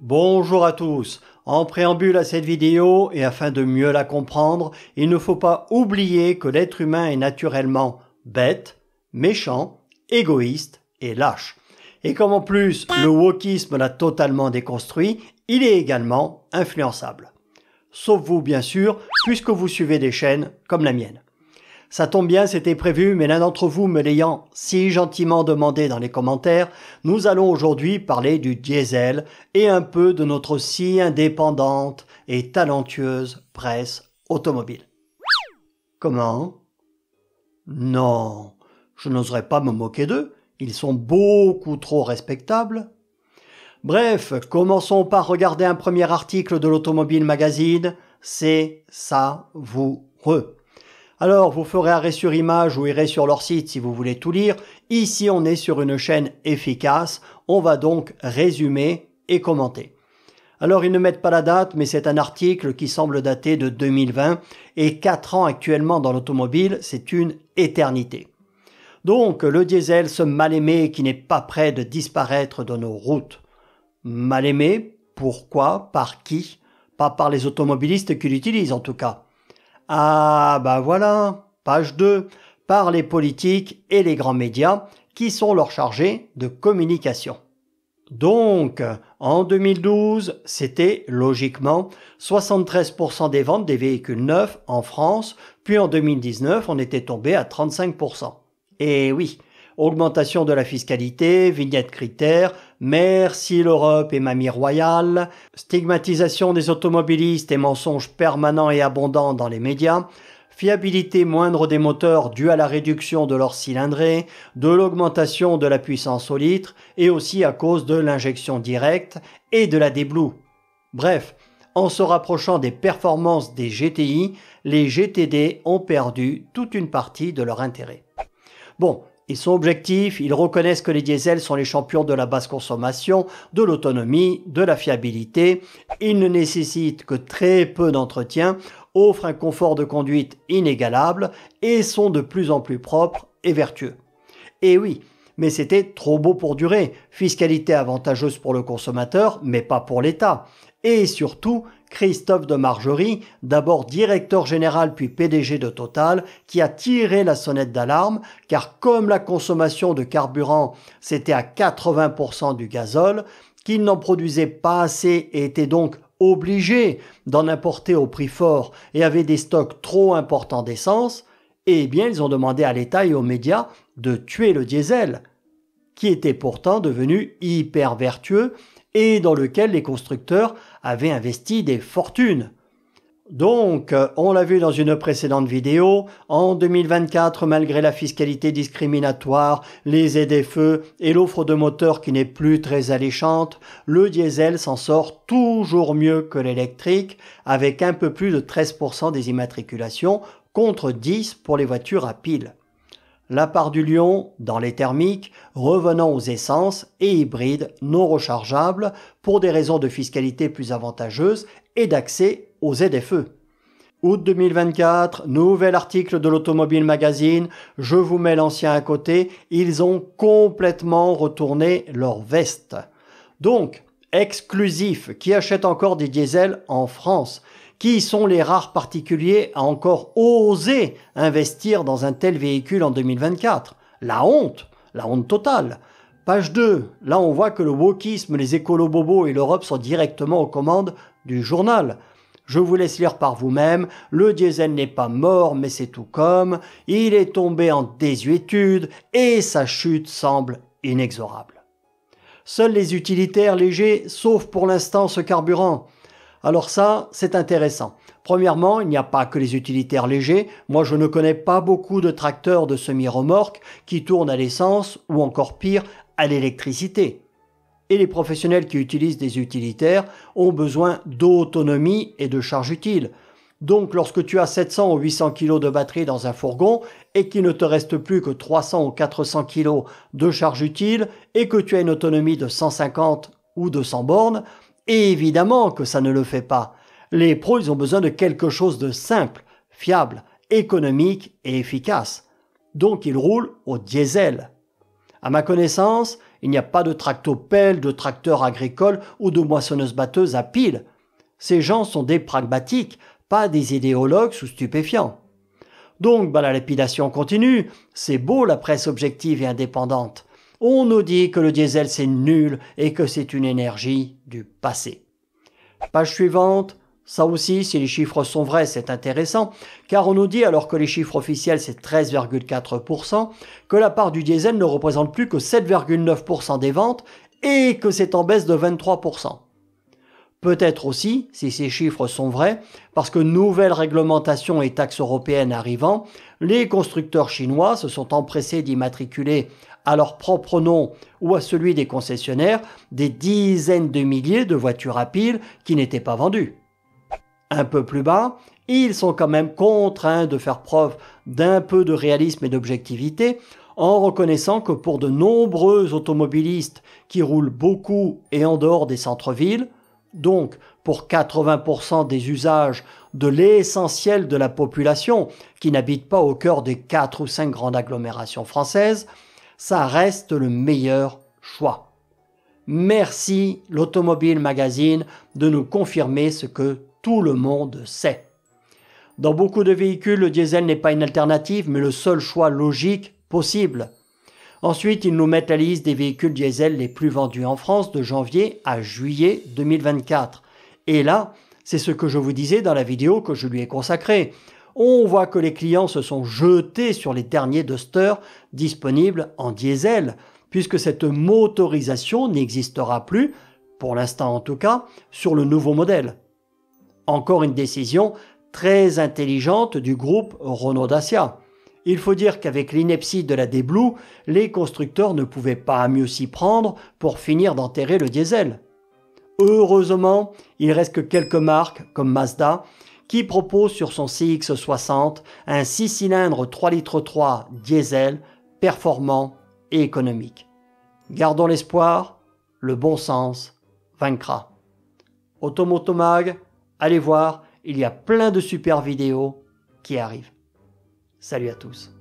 Bonjour à tous. En préambule à cette vidéo et afin de mieux la comprendre, il ne faut pas oublier que l'être humain est naturellement bête, méchant, égoïste et lâche. Et comme en plus le wokisme l'a totalement déconstruit, il est également influençable. Sauf vous bien sûr, puisque vous suivez des chaînes comme la mienne. Ça tombe bien, c'était prévu, mais l'un d'entre vous me l'ayant si gentiment demandé dans les commentaires, nous allons aujourd'hui parler du diesel et un peu de notre si indépendante et talentueuse presse automobile. Comment? Non, je n'oserais pas me moquer d'eux, ils sont beaucoup trop respectables. Bref, commençons par regarder un premier article de l'Automobile Magazine, c'est savoureux. Alors, vous ferez arrêt sur image ou irez sur leur site si vous voulez tout lire. Ici, on est sur une chaîne efficace. On va donc résumer et commenter. Alors, ils ne mettent pas la date, mais c'est un article qui semble dater de 2020 et 4 ans actuellement dans l'automobile, c'est une éternité. Donc, le diesel, ce mal-aimé qui n'est pas prêt de disparaître de nos routes. Mal aimé, pourquoi, par qui? Pas par les automobilistes qui l'utilisent en tout cas. Ah bah voilà, page 2, par les politiques et les grands médias qui sont leurs chargés de communication. Donc, en 2012, c'était logiquement 73% des ventes des véhicules neufs en France, puis en 2019, on était tombé à 35%. Et oui, augmentation de la fiscalité, vignette critères, merci l'Europe et mamie royale, stigmatisation des automobilistes et mensonges permanents et abondants dans les médias, fiabilité moindre des moteurs due à la réduction de leur cylindrée, de l'augmentation de la puissance au litre et aussi à cause de l'injection directe et de la déblue. Bref, en se rapprochant des performances des GTI, les GTD ont perdu toute une partie de leur intérêt. Bon, ils sont objectifs, ils reconnaissent que les diesels sont les champions de la basse consommation, de l'autonomie, de la fiabilité. Ils ne nécessitent que très peu d'entretien, offrent un confort de conduite inégalable et sont de plus en plus propres et vertueux. Et oui, mais c'était trop beau pour durer. Fiscalité avantageuse pour le consommateur, mais pas pour l'État. Et surtout, Christophe de Margerie, d'abord directeur général puis PDG de Total, qui a tiré la sonnette d'alarme, car comme la consommation de carburant c'était à 80% du gazole, qu'il n'en produisait pas assez et était donc obligé d'en importer au prix fort et avait des stocks trop importants d'essence, eh bien ils ont demandé à l'État et aux médias de tuer le diesel, qui était pourtant devenu hyper vertueux et dans lequel les constructeurs avaient investi des fortunes. Donc, on l'a vu dans une précédente vidéo, en 2024, malgré la fiscalité discriminatoire, les ZFE et l'offre de moteurs qui n'est plus très alléchante, le diesel s'en sort toujours mieux que l'électrique, avec un peu plus de 13% des immatriculations contre 10% pour les voitures à pile. La part du lion dans les thermiques, revenant aux essences et hybrides non rechargeables pour des raisons de fiscalité plus avantageuses et d'accès aux ZFE. Août 2024, nouvel article de l'Automobile Magazine, je vous mets l'ancien à côté, ils ont complètement retourné leur veste. Donc, exclusif, qui achète encore des diesels en France? Qui sont les rares particuliers à encore oser investir dans un tel véhicule en 2024? La honte totale. Page 2, là on voit que le wokisme, les écolos-bobos et l'Europe sont directement aux commandes du journal. Je vous laisse lire par vous-même, le diesel n'est pas mort mais c'est tout comme, il est tombé en désuétude et sa chute semble inexorable. Seuls les utilitaires légers sauvent pour l'instant ce carburant. Alors ça, c'est intéressant. Premièrement, il n'y a pas que les utilitaires légers. Moi, je ne connais pas beaucoup de tracteurs de semi-remorques qui tournent à l'essence ou encore pire, à l'électricité. Et les professionnels qui utilisent des utilitaires ont besoin d'autonomie et de charge utile. Donc, lorsque tu as 700 ou 800 kg de batterie dans un fourgon et qu'il ne te reste plus que 300 ou 400 kg de charge utile et que tu as une autonomie de 150 ou 200 bornes, et évidemment que ça ne le fait pas. Les pros, ils ont besoin de quelque chose de simple, fiable, économique et efficace. Donc ils roulent au diesel. À ma connaissance, Il n'y a pas de tractopelle, de tracteur agricole ou de moissonneuse-batteuse à pile. Ces gens sont des pragmatiques, pas des idéologues sous stupéfiants. Donc, la lapidation continue. C'est beau la presse objective et indépendante. On nous dit que le diesel c'est nul et que c'est une énergie du passé. Page suivante. Ça aussi, si les chiffres sont vrais, c'est intéressant, car on nous dit, alors que les chiffres officiels c'est 13,4%, que la part du diesel ne représente plus que 7,9% des ventes et que c'est en baisse de 23%. Peut-être aussi, si ces chiffres sont vrais, parce que nouvelles réglementations et taxes européennes arrivant, les constructeurs chinois se sont empressés d'immatriculer à leur propre nom ou à celui des concessionnaires des dizaines de milliers de voitures à piles qui n'étaient pas vendues. Un peu plus bas, ils sont quand même contraints de faire preuve d'un peu de réalisme et d'objectivité en reconnaissant que pour de nombreux automobilistes qui roulent beaucoup et en dehors des centres-villes, donc pour 80% des usages de l'essentiel de la population qui n'habite pas au cœur des 4 ou 5 grandes agglomérations françaises, ça reste le meilleur choix. Merci l'Automobile Magazine de nous confirmer ce que tout le monde sait. Dans beaucoup de véhicules, le diesel n'est pas une alternative, mais le seul choix logique possible. Ensuite, ils nous mettent la liste des véhicules diesel les plus vendus en France de janvier à juillet 2024. Et là, c'est ce que je vous disais dans la vidéo que je lui ai consacrée. On voit que les clients se sont jetés sur les derniers Duster disponibles en diesel, puisque cette motorisation n'existera plus, pour l'instant en tout cas, sur le nouveau modèle. Encore une décision très intelligente du groupe Renault-Dacia. Il faut dire qu'avec l'ineptie de la D-Blue, les constructeurs ne pouvaient pas mieux s'y prendre pour finir d'enterrer le diesel. Heureusement, il reste que quelques marques comme Mazda qui proposent sur son CX-60 un 6 cylindres 3,3 litres diesel performant et économique. Gardons l'espoir, le bon sens vaincra. Automotomag, allez voir, il y a plein de super vidéos qui arrivent. Salut à tous.